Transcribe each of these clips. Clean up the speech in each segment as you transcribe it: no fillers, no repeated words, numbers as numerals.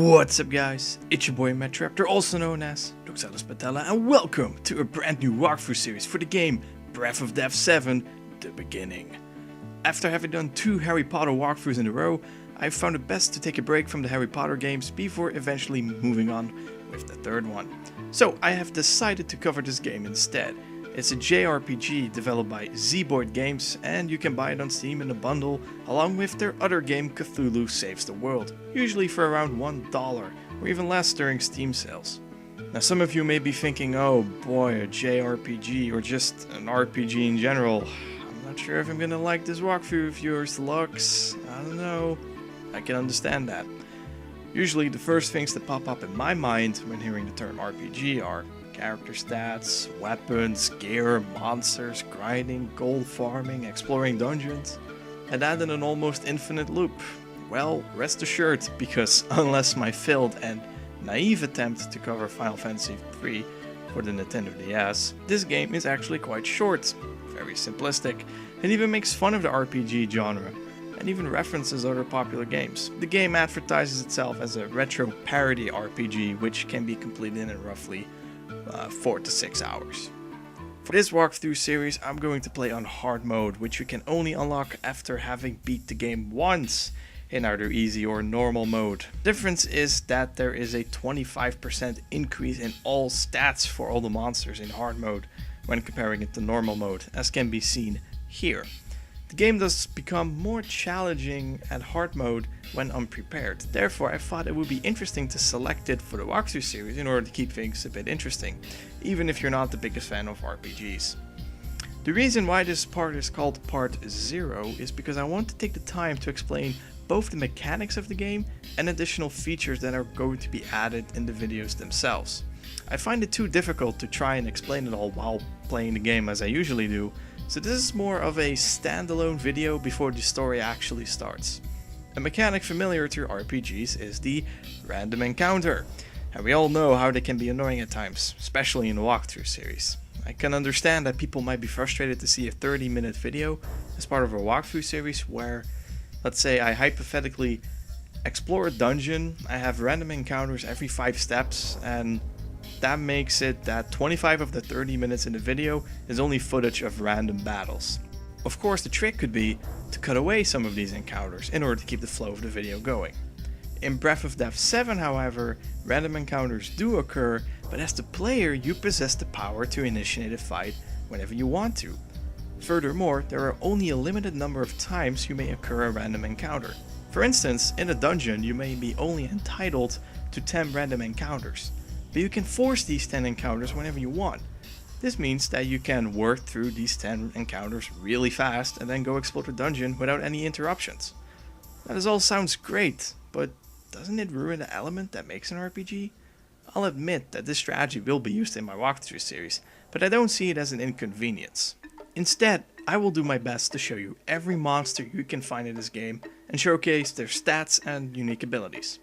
What's up guys, it's your boy Metraptor, also known as Doxalis Patella, and welcome to a brand new walkthrough series for the game Breath of Death VII, The Beginning. After having done 2 Harry Potter walkthroughs in a row, I found it best to take a break from the Harry Potter games before eventually moving on with the 3rd one. So I have decided to cover this game instead. It's a JRPG developed by Z-Boyd Games, and you can buy it on Steam in a bundle along with their other game Cthulhu Saves the World, usually for around $1 or even less during Steam sales. Now some of you may be thinking, oh boy, a JRPG or just an RPG in general. I'm not sure if I'm gonna like this walkthrough of yours, Lux. I don't know. I can understand that. Usually the first things that pop up in my mind when hearing the term RPG are character stats, weapons, gear, monsters, grinding, gold farming, exploring dungeons, and that in an almost infinite loop. Well, rest assured, because unless my failed and naive attempt to cover Final Fantasy III for the Nintendo DS, this game is actually quite short, very simplistic, and even makes fun of the RPG genre, and even references other popular games. The game advertises itself as a retro parody RPG, which can be completed in roughly 4 to 6 hours. For this walkthrough series, I'm going to play on hard mode, which you can only unlock after having beat the game once in either easy or normal mode. The difference is that there is a 25% increase in all stats for all the monsters in hard mode when comparing it to normal mode, as can be seen here. The game does become more challenging at hard mode when unprepared, therefore I thought it would be interesting to select it for the walkthrough series in order to keep things a bit interesting, even if you're not the biggest fan of RPGs. The reason why this part is called Part 0 is because I want to take the time to explain both the mechanics of the game and additional features that are going to be added in the videos themselves. I find it too difficult to try and explain it all while playing the game as I usually do, so this is more of a standalone video before the story actually starts. A mechanic familiar to RPGs is the random encounter, and we all know how they can be annoying at times, especially in the walkthrough series. I can understand that people might be frustrated to see a 30-minute video as part of a walkthrough series where, let's say I hypothetically explore a dungeon, I have random encounters every 5 steps, and that makes it that 25 of the 30 minutes in the video is only footage of random battles. Of course, the trick could be to cut away some of these encounters in order to keep the flow of the video going. In Breath of Death VII, however, random encounters do occur, but as the player you possess the power to initiate a fight whenever you want to. Furthermore, there are only a limited number of times you may occur a random encounter. For instance, in a dungeon you may be only entitled to 10 random encounters, but you can force these 10 encounters whenever you want. This means that you can work through these 10 encounters really fast and then go explore the dungeon without any interruptions. Now this all sounds great, but doesn't it ruin the element that makes an RPG? I'll admit that this strategy will be used in my walkthrough series, but I don't see it as an inconvenience. Instead, I will do my best to show you every monster you can find in this game and showcase their stats and unique abilities.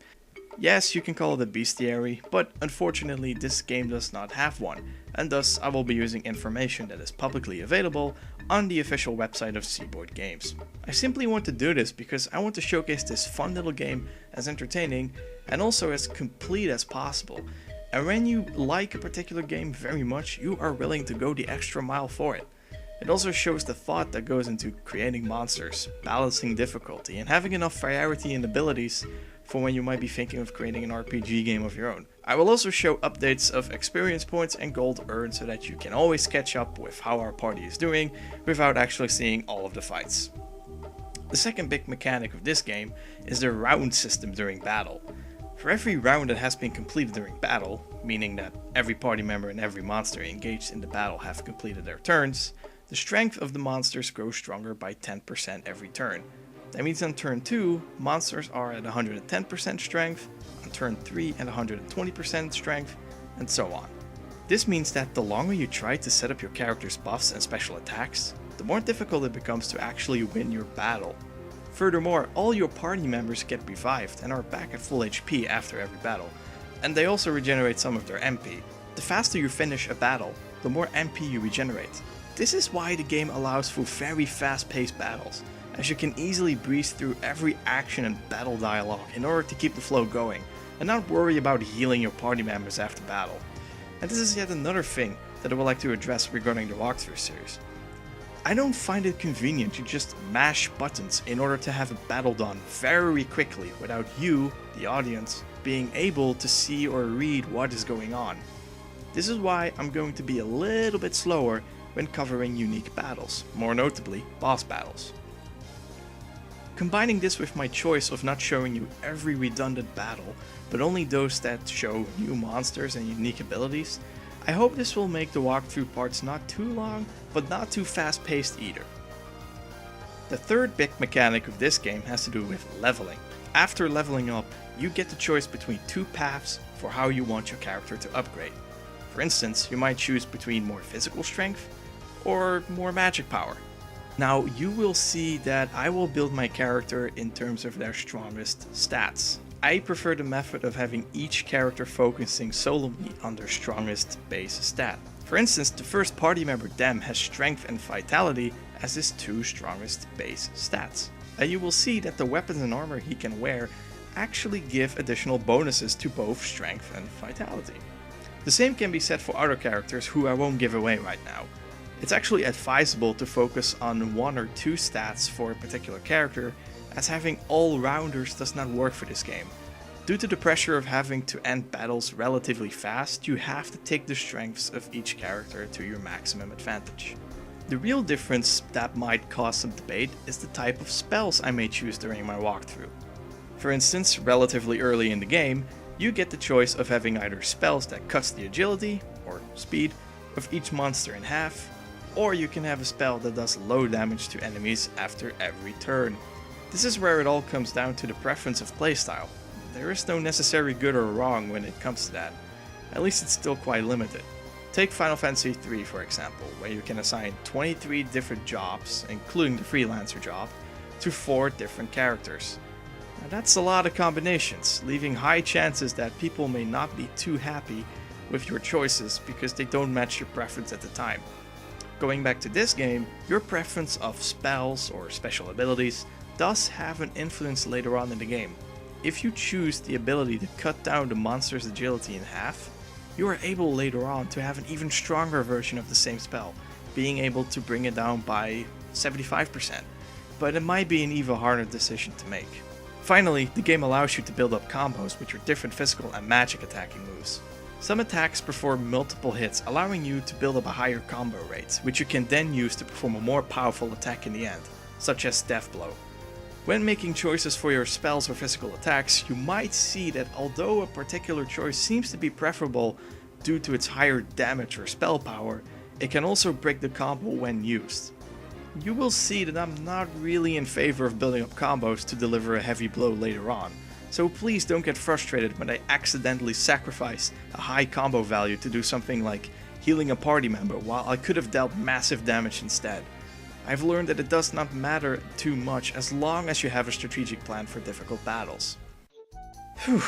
Yes, you can call it a bestiary, but unfortunately this game does not have one, and thus I will be using information that is publicly available on the official website of Z-Boyd Games. I simply want to do this because I want to showcase this fun little game as entertaining and also as complete as possible. And when you like a particular game very much, you are willing to go the extra mile for it. It also shows the thought that goes into creating monsters, balancing difficulty, and having enough variety in abilities for when you might be thinking of creating an RPG game of your own. I will also show updates of experience points and gold earned so that you can always catch up with how our party is doing without actually seeing all of the fights. The second big mechanic of this game is the round system during battle. For every round that has been completed during battle, meaning that every party member and every monster engaged in the battle have completed their turns, the strength of the monsters grows stronger by 10% every turn. That means on turn 2, monsters are at 110% strength, on turn 3 at 120% strength, and so on. This means that the longer you try to set up your character's buffs and special attacks, the more difficult it becomes to actually win your battle. Furthermore, all your party members get revived and are back at full HP after every battle, and they also regenerate some of their MP. The faster you finish a battle, the more MP you regenerate. This is why the game allows for very fast-paced battles, as you can easily breeze through every action and battle dialogue in order to keep the flow going, and not worry about healing your party members after battle. And this is yet another thing that I would like to address regarding the walkthrough series. I don't find it convenient to just mash buttons in order to have a battle done very quickly without you, the audience, being able to see or read what is going on. This is why I'm going to be a little bit slower when covering unique battles, more notably boss battles. Combining this with my choice of not showing you every redundant battle, but only those that show new monsters and unique abilities, I hope this will make the walkthrough parts not too long, but not too fast paced either. The third big mechanic of this game has to do with leveling. After leveling up, you get the choice between two paths for how you want your character to upgrade. For instance, you might choose between more physical strength or more magic power. Now you will see that I will build my character in terms of their strongest stats. I prefer the method of having each character focusing solely on their strongest base stat. For instance, the first party member Dem has strength and vitality as his two strongest base stats. And you will see that the weapons and armor he can wear actually give additional bonuses to both strength and vitality. The same can be said for other characters who I won't give away right now. It's actually advisable to focus on one or two stats for a particular character, as having all-rounders does not work for this game. Due to the pressure of having to end battles relatively fast, you have to take the strengths of each character to your maximum advantage. The real difference that might cause some debate is the type of spells I may choose during my walkthrough. For instance, relatively early in the game, you get the choice of having either spells that cuts the agility, or speed, of each monster in half, or you can have a spell that does low damage to enemies after every turn. This is where it all comes down to the preference of playstyle. There is no necessary good or wrong when it comes to that. At least it's still quite limited. Take Final Fantasy III for example, where you can assign 23 different jobs, including the freelancer job, to 4 different characters. Now that's a lot of combinations, leaving high chances that people may not be too happy with your choices because they don't match your preference at the time. Going back to this game, your preference of spells or special abilities does have an influence later on in the game. If you choose the ability to cut down the monster's agility in half, you are able later on to have an even stronger version of the same spell, being able to bring it down by 75%, but it might be an even harder decision to make. Finally, the game allows you to build up combos with your different physical and magic attacking moves. Some attacks perform multiple hits, allowing you to build up a higher combo rate, which you can then use to perform a more powerful attack in the end, such as Death Blow. When making choices for your spells or physical attacks, you might see that although a particular choice seems to be preferable due to its higher damage or spell power, it can also break the combo when used. You will see that I'm not really in favor of building up combos to deliver a heavy blow later on, so please don't get frustrated when I accidentally sacrifice a high combo value to do something like healing a party member while I could have dealt massive damage instead. I've learned that it does not matter too much as long as you have a strategic plan for difficult battles. Whew.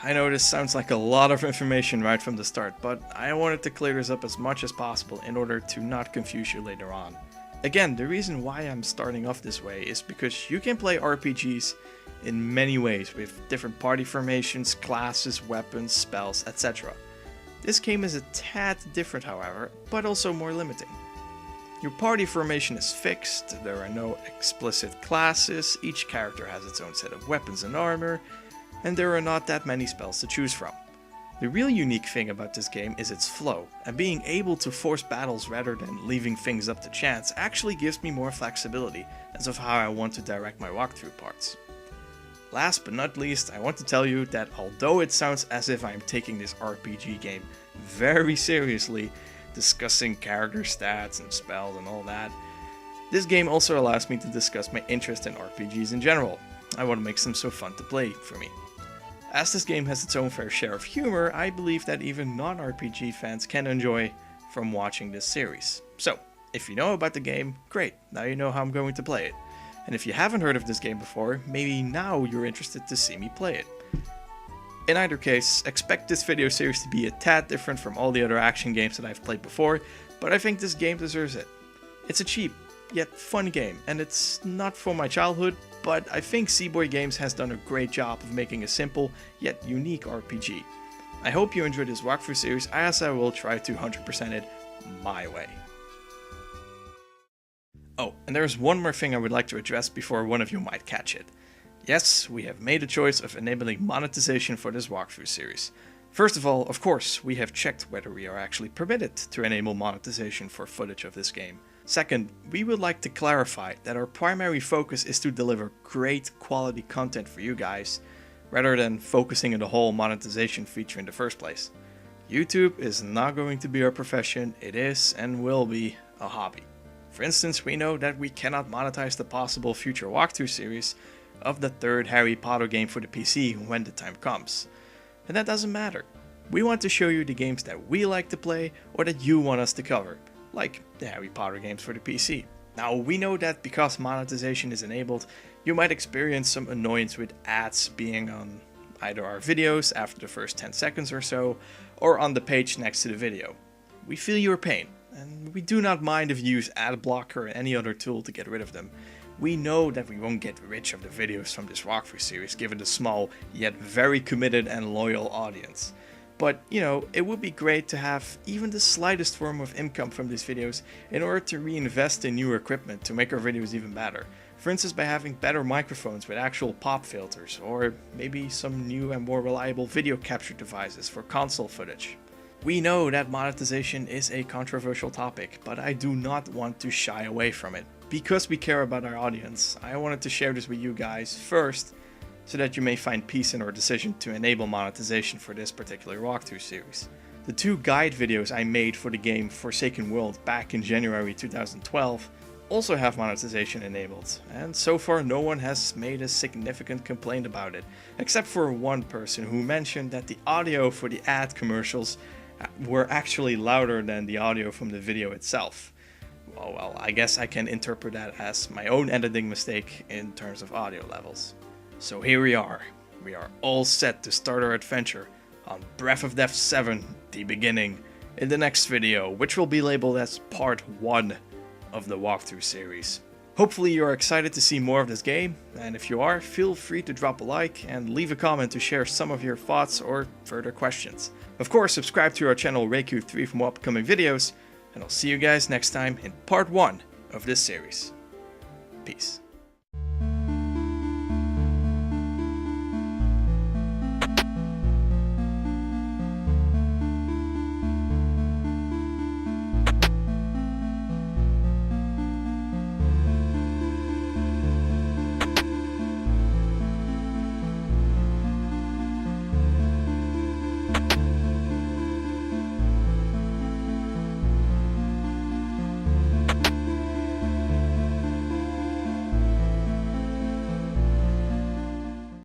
I know this sounds like a lot of information right from the start, but I wanted to clear this up as much as possible in order to not confuse you later on. Again, the reason why I'm starting off this way is because you can play RPGs in many ways with different party formations, classes, weapons, spells, etc. This game is a tad different however, but also more limiting. Your party formation is fixed, there are no explicit classes, each character has its own set of weapons and armor, and there are not that many spells to choose from. The real unique thing about this game is its flow, and being able to force battles rather than leaving things up to chance actually gives me more flexibility as of how I want to direct my walkthrough parts. Last but not least, I want to tell you that although it sounds as if I'm taking this RPG game very seriously, discussing character stats and spells and all that, this game also allows me to discuss my interest in RPGs in general. I want to make them so fun to play for me. As this game has its own fair share of humor, I believe that even non-RPG fans can enjoy from watching this series. So, if you know about the game, great, now you know how I'm going to play it. And if you haven't heard of this game before, maybe now you're interested to see me play it. In either case, expect this video series to be a tad different from all the other action games that I've played before, but I think this game deserves it. It's a cheap, yet fun game, and it's not from my childhood, but I think Seaboy Games has done a great job of making a simple yet unique RPG. I hope you enjoyed this walkthrough series, as I will try to 100% it my way. Oh, and there's one more thing I would like to address before one of you might catch it. Yes, we have made a choice of enabling monetization for this walkthrough series. First of all, of course, we have checked whether we are actually permitted to enable monetization for footage of this game. Second, we would like to clarify that our primary focus is to deliver great quality content for you guys, rather than focusing on the whole monetization feature in the first place. YouTube is not going to be our profession, it is and will be a hobby. For instance, we know that we cannot monetize the possible future walkthrough series of the third Harry Potter game for the PC when the time comes. And that doesn't matter. We want to show you the games that we like to play or that you want us to cover, like the Harry Potter games for the PC. Now, we know that because monetization is enabled, you might experience some annoyance with ads being on either our videos after the first 10 seconds or so, or on the page next to the video. We feel your pain, and we do not mind if you use ad blocker or any other tool to get rid of them. We know that we won't get rich of the videos from this walkthrough series given the small yet very committed and loyal audience. But, you know, it would be great to have even the slightest form of income from these videos in order to reinvest in new equipment to make our videos even better. For instance, by having better microphones with actual pop filters, or maybe some new and more reliable video capture devices for console footage. We know that monetization is a controversial topic, but I do not want to shy away from it. Because we care about our audience, I wanted to share this with you guys first, so that you may find peace in our decision to enable monetization for this particular walkthrough series. The two guide videos I made for the game Forsaken World back in January 2012 also have monetization enabled, and so far no one has made a significant complaint about it, except for one person who mentioned that the audio for the ad commercials were actually louder than the audio from the video itself. Oh well, I guess I can interpret that as my own editing mistake in terms of audio levels. So here we are all set to start our adventure on Breath of Death VII, the beginning, in the next video, which will be labeled as part 1 of the walkthrough series. Hopefully you are excited to see more of this game, and if you are, feel free to drop a like and leave a comment to share some of your thoughts or further questions. Of course, subscribe to our channel Reku3 for more upcoming videos, and I'll see you guys next time in part 1 of this series. Peace.